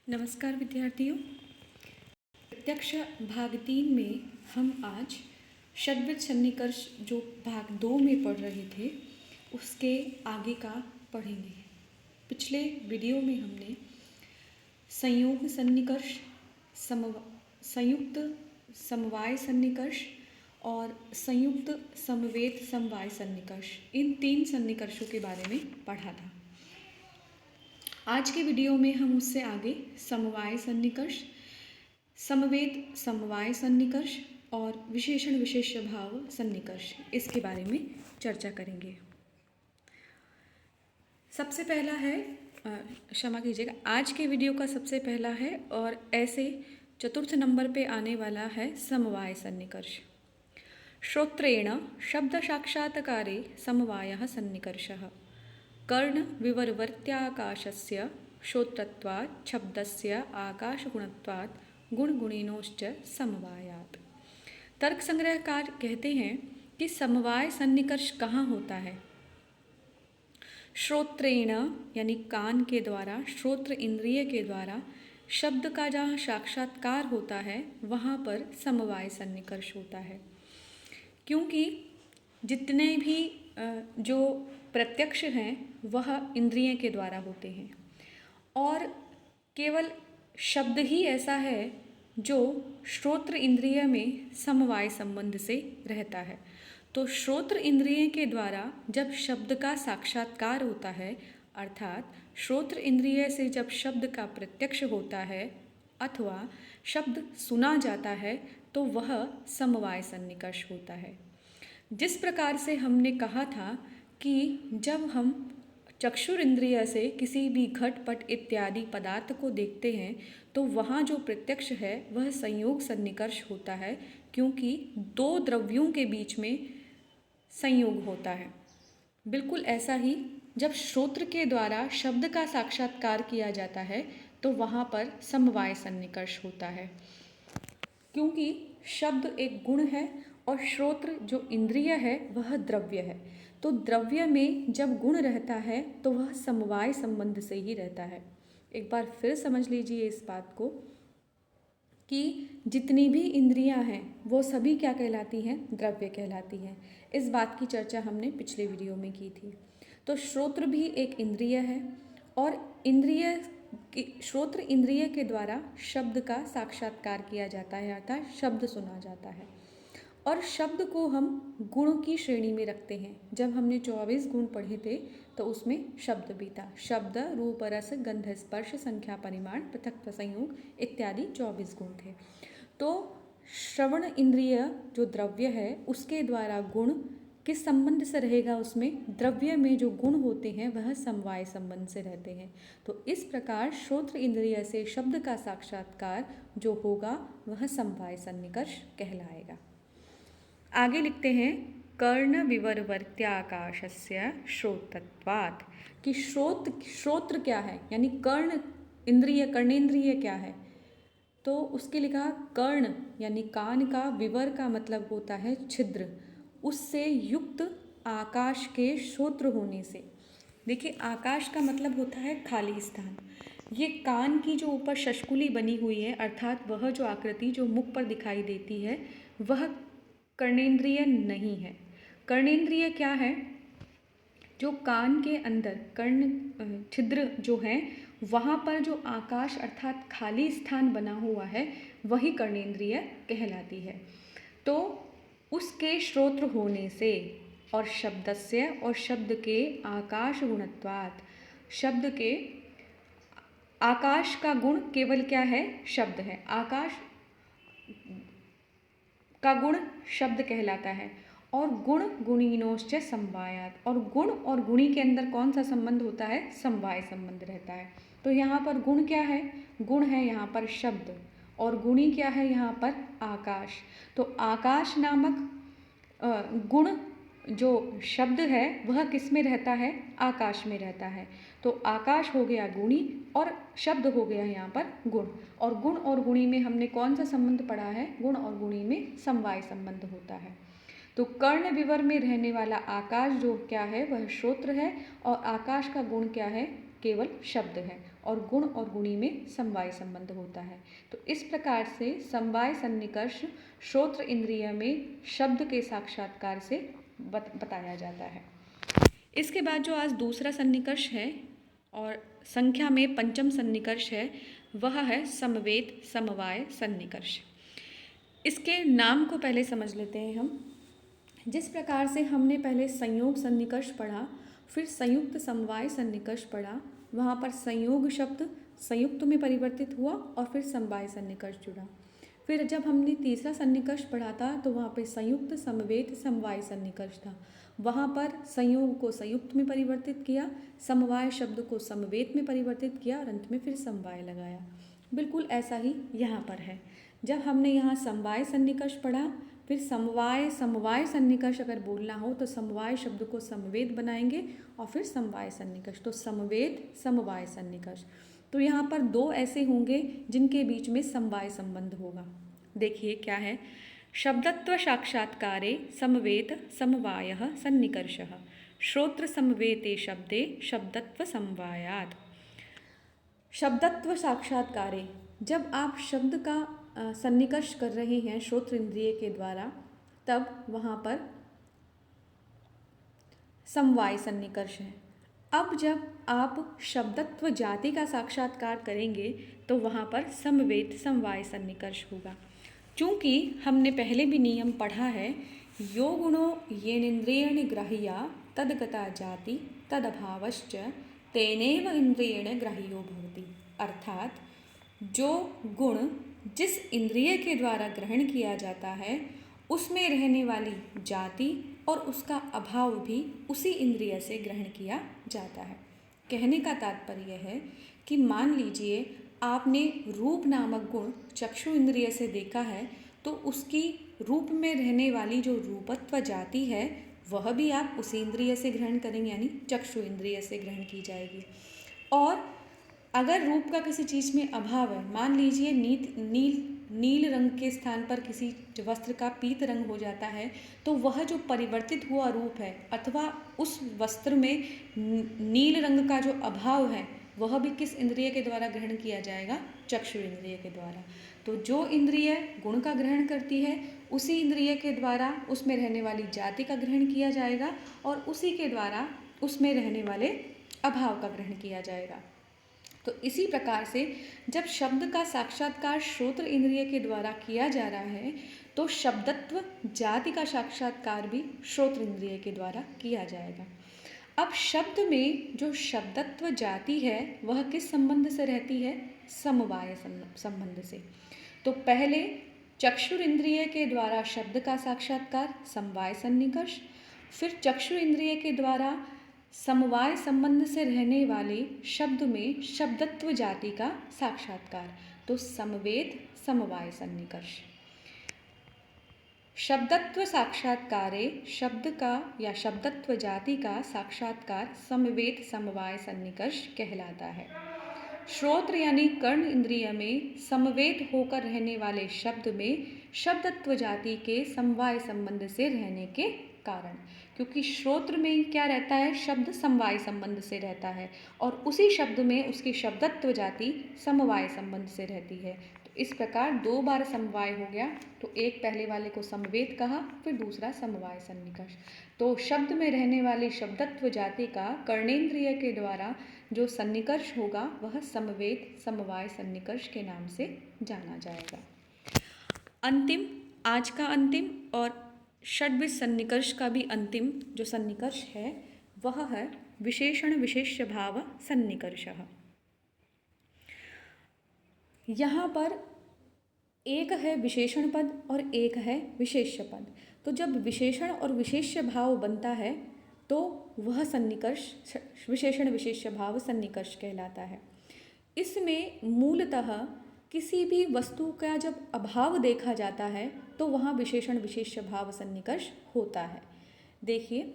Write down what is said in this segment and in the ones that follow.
नमस्कार विद्यार्थियों। प्रत्यक्ष भाग 3 में हम आज षड्विध सन्निकर्ष जो भाग 2 में पढ़ रहे थे उसके आगे का पढ़ेंगे। पिछले वीडियो में हमने संयोग सन्निकर्ष, संयुक्त समवाय सन्निकर्ष और संयुक्त समवेत समवाय सन्निकर्ष, इन 3 सन्निकर्षों के बारे में पढ़ा था। आज के वीडियो में हम उससे आगे समवाय सन्निकर्ष, समवेत समवाय सन्निकर्ष और विशेषण विशेष्य भाव सन्निकर्ष, इसके बारे में चर्चा करेंगे। सबसे पहला है, क्षमा कीजिएगा, आज के वीडियो का सबसे पहला है और ऐसे चतुर्थ नंबर पे आने वाला है समवाय सन्निकर्ष। श्रोत्रेण शब्द साक्षात्कारे समवायः सन्निकर्षः। कर्ण विवर्वर्त्याकाशस्य श्रोत्रत्वात् शब्दस्य आकाशगुणत्वात् गुणगुणिनोश्च समवायात्। तर्क संग्रहकार कहते हैं कि समवाय सन्निकर्ष कहाँ होता है? श्रोत्रेण यानी कान के द्वारा, श्रोत्र इंद्रिय के द्वारा शब्द का जहाँ साक्षात्कार होता है वहाँ पर समवाय सन्निकर्ष होता है। क्योंकि जितने भी जो प्रत्यक्ष हैं वह इंद्रिय के द्वारा होते हैं और केवल शब्द ही ऐसा है जो श्रोत्र इंद्रिय में समवाय संबंध से रहता है। तो श्रोत्र इंद्रिय के द्वारा जब शब्द का साक्षात्कार होता है, अर्थात श्रोत्र इंद्रिय से जब शब्द का प्रत्यक्ष होता है अथवा शब्द सुना जाता है तो वह समवाय सन्निकर्ष होता है। जिस प्रकार से हमने कहा था कि जब हम चक्षुर इंद्रिय से किसी भी घट पट इत्यादि पदार्थ को देखते हैं तो वहाँ जो प्रत्यक्ष है वह संयोग सन्निकर्ष होता है, क्योंकि दो द्रव्यों के बीच में संयोग होता है। बिल्कुल ऐसा ही जब श्रोत्र के द्वारा शब्द का साक्षात्कार किया जाता है तो वहाँ पर समवाय सन्निकर्ष होता है, क्योंकि शब्द एक गुण है और श्रोत्र जो इंद्रिय है वह द्रव्य है। तो द्रव्य में जब गुण रहता है तो वह समवाय संबंध से ही रहता है। एक बार फिर समझ लीजिए इस बात को कि जितनी भी इंद्रियां हैं वो सभी क्या कहलाती हैं? द्रव्य कहलाती हैं। इस बात की चर्चा हमने पिछले वीडियो में की थी। तो श्रोत्र भी एक इंद्रिय है और श्रोत्र इंद्रिय के द्वारा शब्द का साक्षात्कार किया जाता है, अर्थात शब्द सुना जाता है। और शब्द को हम गुणों की श्रेणी में रखते हैं। जब हमने 24 गुण पढ़े थे तो उसमें शब्द भी था। शब्द, रूप, रस, गंध, स्पर्श, संख्या, परिमाण, पृथक, प्रसंयोग इत्यादि 24 गुण थे। तो श्रवण इंद्रिय जो द्रव्य है उसके द्वारा गुण किस संबंध से रहेगा? उसमें द्रव्य में जो गुण होते हैं वह समवाय संबंध से रहते हैं। तो इस प्रकार श्रोत्र इंद्रिय से शब्द का साक्षात्कार जो होगा वह समवाय सन्निकर्ष कहलाएगा। आगे लिखते हैं, कर्ण विवर्वर्त्याकाशस्य श्रोत्रत्वात्, कि श्रोत्र क्या है, यानी कर्ण इंद्रिय, कर्णेंद्रिय क्या है? तो उसके लिखा कर्ण यानी कान का, विवर का मतलब होता है छिद्र, उससे युक्त आकाश के श्रोत्र होने से। देखिए, आकाश का मतलब होता है खाली स्थान। ये कान की जो ऊपर शष्कुली बनी हुई है, अर्थात वह जो आकृति जो मुख पर दिखाई देती है वह कर्णेंद्रिय नहीं है। कर्णेंद्रिय क्या है? जो कान के अंदर कर्ण छिद्र जो है वहाँ पर जो आकाश अर्थात खाली स्थान बना हुआ है वही कर्णेंद्रिय कहलाती है। तो उसके श्रोत्र होने से और शब्दस्य और शब्द के आकाश गुणत्वात्, शब्द के आकाश का गुण केवल क्या है? शब्द है। आकाश का गुण शब्द कहलाता है और गुण गुणिनोश्च समवायात्, और गुण और गुणी के अंदर कौन सा संबंध होता है? समवाय संबंध रहता है। तो यहाँ पर गुण क्या है? गुण है यहाँ पर शब्द और गुणी क्या है? यहाँ पर आकाश। तो आकाश नामक गुण जो शब्द है वह किस में रहता है? आकाश में रहता है। तो आकाश हो गया गुणी और शब्द हो गया यहाँ पर गुण। और गुण और गुणी में हमने कौन सा संबंध पढ़ा है? गुण और गुणी में समवाय संबंध होता है। तो कर्ण विवर में रहने वाला आकाश जो क्या है वह श्रोत्र है और आकाश का गुण क्या है? केवल शब्द है और गुण और गुणी में समवाय संबंध होता है। तो इस प्रकार से समवाय सन्निकर्ष श्रोत्र इंद्रिय में शब्द के साक्षात्कार से बताया जाता है। इसके बाद जो आज दूसरा सन्निकर्ष है और संख्या में पंचम सन्निकर्ष है, वह है समवेत समवाय सन्निकर्ष। इसके नाम को पहले समझ लेते हैं हम। जिस प्रकार से हमने पहले संयोग सन्निकर्ष पढ़ा, फिर संयुक्त समवाय सन्निकर्ष पढ़ा, वहाँ पर संयोग शब्द संयुक्त में परिवर्तित हुआ और फिर समवाय सन्निकर्ष जुड़ा। फिर जब हमने तीसरा सन्निकर्ष पढ़ा था तो वहाँ पर संयुक्त समवेत समवाय सन्निकर्ष था। वहाँ पर संयोग को संयुक्त में परिवर्तित किया, समवाय शब्द को समवेत में परिवर्तित किया और अंत में फिर समवाय लगाया। बिल्कुल ऐसा ही यहाँ पर है। जब हमने यहाँ समवाय सन्निकर्ष पढ़ा, फिर समवाय सन्निकर्ष अगर बोलना हो तो समवाय शब्द को समवेत बनाएंगे और फिर समवाय सन्निकर्ष, तो समवेत समवाय सन्निकर्ष। तो यहाँ पर दो ऐसे होंगे जिनके बीच में समवाय संबंध होगा। देखिए क्या है, शब्दत्व साक्षात्कारे समवेत समवायः सन्निकर्षः, श्रोत्र समवेते शब्दे शब्दत्व समवायात्। शब्दत्व साक्षात्कारे, जब आप शब्द का सन्निकर्ष कर रहे हैं श्रोत्र इंद्रिय के द्वारा, तब वहाँ पर समवाय सन्निकर्ष है। अब जब आप शब्दत्व जाति का साक्षात्कार करेंगे तो वहाँ पर समवेत समवाय सन्निकर्ष होगा। चूँकि हमने पहले भी नियम पढ़ा है, यो गुणो येनेन्द्रियेण ग्राह्या तद्गता जाति तदभावश्च तेनेव इंद्रियेण ग्राह्यो भवति। अर्थात जो गुण जिस इंद्रिय के द्वारा ग्रहण किया जाता है उसमें रहने वाली जाति और उसका अभाव भी उसी इंद्रिय से ग्रहण किया जाता है। कहने का तात्पर्य है कि मान लीजिए आपने रूप नामक गुण चक्षु इंद्रिय से देखा है, तो उसकी रूप में रहने वाली जो रूपत्व जाति है वह भी आप उसी इंद्रिय से ग्रहण करेंगे, यानी चक्षु इंद्रिय से ग्रहण की जाएगी। और अगर रूप का किसी चीज़ में अभाव है, मान लीजिए नील रंग के स्थान पर किसी वस्त्र का पीत रंग हो जाता है, तो वह जो परिवर्तित हुआ रूप है अथवा उस वस्त्र में नील रंग का जो अभाव है वह भी किस इंद्रिय के द्वारा ग्रहण किया जाएगा? चक्षु इंद्रिय के द्वारा। तो जो इंद्रिय गुण का ग्रहण करती है उसी इंद्रिय के द्वारा उसमें रहने वाली जाति का ग्रहण किया जाएगा और उसी के द्वारा उसमें रहने वाले अभाव का ग्रहण किया जाएगा। तो इसी प्रकार से जब शब्द का साक्षात्कार श्रोत्र इंद्रिय के द्वारा किया जा रहा है तो शब्दत्व जाति का साक्षात्कार भी श्रोत्र इंद्रिय के द्वारा किया जाएगा। अब शब्द में जो शब्दत्व जाति है वह किस संबंध से रहती है? समवाय संबंध से। तो पहले चक्षुर इंद्रिय के द्वारा शब्द का साक्षात्कार समवाय सन्निकर्ष, फिर चक्षु इंद्रिय के द्वारा समवाय संबंध से रहने वाले शब्द में शब्दत्व जाति का साक्षात्कार, तो समवेत समवाय सन्निकर्ष। शब्दत्व साक्षात्कारे शब्द का या शब्दत्व जाति का साक्षात्कार समवेत समवाय सन्निकर्ष कहलाता है। श्रोत्र यानी कर्ण इंद्रिय में समवेत होकर रहने वाले शब्द में शब्दत्व जाति के समवाय संबंध से रहने के कारण, क्योंकि श्रोत्र में क्या रहता है? शब्द समवाय संबंध से रहता है और उसी शब्द में उसकी शब्दत्व जाति समवाय संबंध से रहती है। तो इस प्रकार दो बार समवाय हो गया, तो एक पहले वाले को समवेत कहा, फिर दूसरा समवाय सन्निकर्ष। तो शब्द में रहने वाली शब्दत्व जाति का कर्णेंद्रिय के द्वारा जो सन्निकर्ष होगा वह समवेत समवाय सन्निकर्ष के नाम से जाना जाएगा। अंतिम, आज का अंतिम और षड्विध सन्निकर्ष का भी अंतिम जो सन्निकर्ष है वह है विशेषण विशेष्य भाव सन्निकर्षः। यहाँ पर एक है विशेषण पद और एक है विशेष्य पद। तो जब विशेषण और विशेष्य भाव बनता है तो वह सन्निकर्ष विशेषण विशेष्य भाव सन्निकर्ष कहलाता है। इसमें मूलतः किसी भी वस्तु का जब अभाव देखा जाता है तो वहाँ विशेषण विशेष्य भाव सन्निकर्ष होता है। देखिए,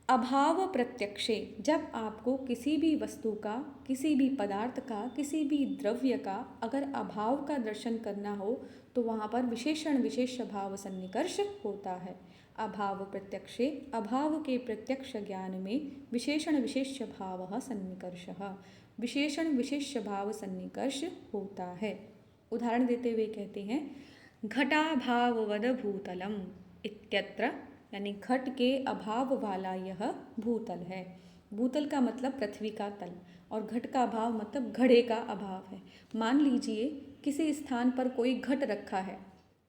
अभाव प्रत्यक्षे, जब आपको किसी भी वस्तु का, किसी भी पदार्थ का, किसी भी द्रव्य का अगर अभाव का दर्शन करना हो तो वहाँ पर विशेषण विशेष्य भाव सन्निकर्ष होता है। अभाव प्रत्यक्षे, अभाव के प्रत्यक्ष ज्ञान में विशेषण विशेष्य भाव सन्निकर्षः। विशेषण विशेष्य भाव सन्निकर्ष होता है। उदाहरण देते हुए कहते हैं घटाभाववद भूतलम इत्यत्र, यानी घट के अभाव वाला यह भूतल है। भूतल का मतलब पृथ्वी का तल और घट का अभाव मतलब घड़े का अभाव है। मान लीजिए किसी स्थान पर कोई घट रखा है,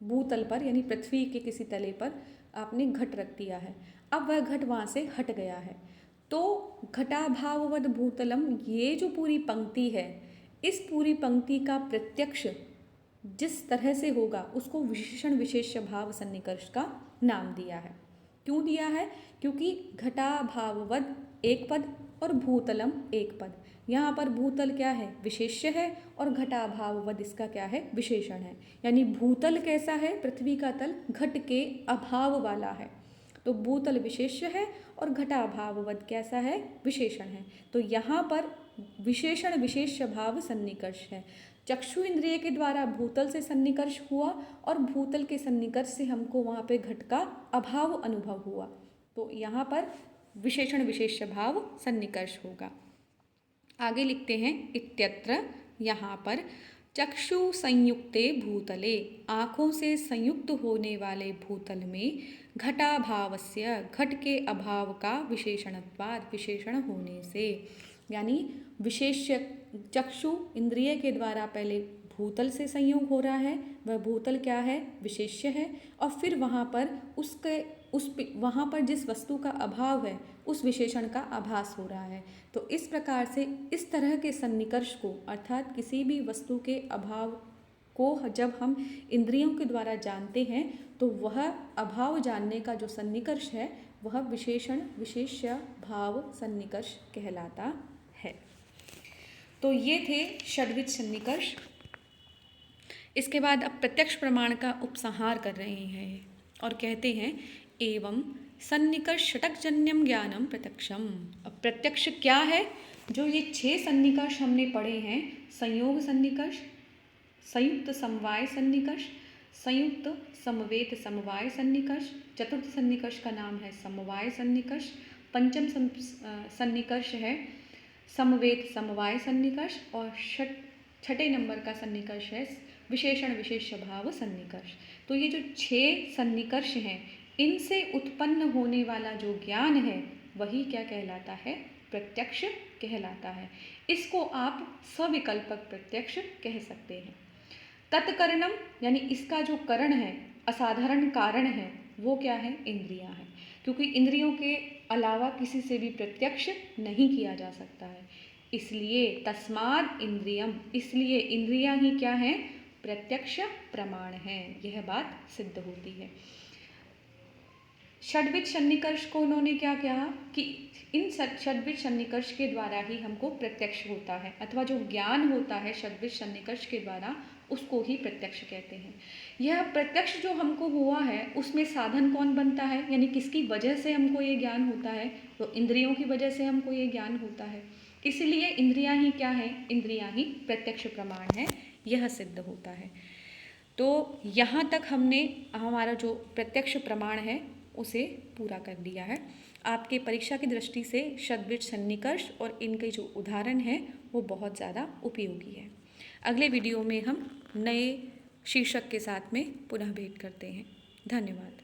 भूतल पर यानी पृथ्वी के किसी तले पर आपने घट रख दिया है, अब वह घट वहाँ से हट गया है, तो घटाभाववद भूतलम, ये जो पूरी पंक्ति है, इस पूरी पंक्ति का प्रत्यक्ष जिस तरह से होगा उसको विशेषण विशेष्य भाव सन्निकर्ष का नाम दिया है। क्यों दिया है? क्योंकि घटाभाववद एक पद और भूतलम एक पद। यहाँ पर भूतल क्या है? विशेष्य है और घटाभाववद इसका क्या है? विशेषण है। यानी भूतल कैसा है? पृथ्वी का तल घट के अभाव वाला है, तो भूतल विशेष्य है और घटाभाववद कैसा है? विशेषण है। तो यहाँ पर विशेषण विशेष्य भाव सन्निकर्ष है। चक्षु इंद्रिय के द्वारा भूतल से सन्निकर्ष हुआ और भूतल के सन्निकर्ष से हमको वहाँ पे घट का अभाव अनुभव हुआ, तो यहाँ पर विशेषण विशेष्य भाव सन्निकर्ष होगा। आगे लिखते हैं इत्यत्र, यहाँ पर चक्षु संयुक्ते भूतले, आँखों से संयुक्त होने वाले भूतल में घटाभावस्य, घट के अभाव का विशेषणत्वाद, विशेषण होने से, यानी विशेष्य चक्षु इंद्रिय के द्वारा पहले भूतल से संयोग हो रहा है, वह भूतल क्या है? विशेष्य है, और फिर वहाँ पर वहाँ पर जिस वस्तु का अभाव है उस विशेषण का आभास हो रहा है। तो इस प्रकार से इस तरह के सन्निकर्ष को, अर्थात किसी भी वस्तु के अभाव को जब हम इंद्रियों के द्वारा जानते हैं तो वह अभाव जानने का जो सन्निकर्ष है वह विशेषण विशेष्य भाव सन्निकर्ष कहलाता है। तो ये थे षड्विध सन्निकर्ष। इसके बाद अब प्रत्यक्ष प्रमाण का उपसंहार कर रहे हैं और कहते हैं एवं सन्निकर्ष षटकजन्यम ज्ञानम प्रत्यक्षम। अब प्रत्यक्ष क्या है? जो ये 6 सन्निकर्ष हमने पढ़े हैं, संयोग सन्निकर्ष, संयुक्त समवाय सन्निकर्ष, संयुक्त समवेत समवाय सन्निकर्ष, चतुर्थ सन्निकर्ष का नाम है समवाय सन्निकर्ष, पंचम सन्निकर्ष है समवेत समवाय सन्निकर्ष और छठे नंबर का सन्निकर्ष है विशेषण विशेष्य भाव सन्निकर्ष। तो ये जो 6 सन्निकर्ष हैं, इनसे उत्पन्न होने वाला जो ज्ञान है वही क्या कहलाता है? प्रत्यक्ष कहलाता है। इसको आप सविकल्पक प्रत्यक्ष कह सकते हैं। तत्करणम, यानी इसका जो करण है, असाधारण कारण है, वो क्या है? इंद्रियां है, क्योंकि इंद्रियों के अलावा किसी से भी प्रत्यक्ष नहीं किया जा सकता है। इसलिए तस्माद इंद्रियम, इसलिए इंद्रियां ही क्या हैं? प्रत्यक्ष प्रमाण है। यह बात सिद्ध होती है। षड्विध सन्निकर्ष को उन्होंने क्या कहा कि इन षड्विध सन्निकर्ष के द्वारा ही हमको प्रत्यक्ष होता है, अथवा जो ज्ञान होता है षड्विध सन्निकर्ष के द्वारा उसको ही प्रत्यक्ष कहते हैं। यह प्रत्यक्ष जो हमको हुआ है उसमें साधन कौन बनता है, यानी किसकी वजह से हमको ये ज्ञान होता है? तो इंद्रियों की वजह से हमको ये ज्ञान होता है। इसलिए इंद्रियां ही क्या है? इंद्रियां ही प्रत्यक्ष प्रमाण है, यह सिद्ध होता है। तो यहाँ तक हमने हमारा जो प्रत्यक्ष प्रमाण है उसे पूरा कर लिया है। आपके परीक्षा की दृष्टि से षड्विध सन्निकर्ष और इनके जो उदाहरण हैं वो बहुत ज़्यादा उपयोगी है। अगले वीडियो में हम नए शीर्षक के साथ में पुनः भेंट करते हैं। धन्यवाद।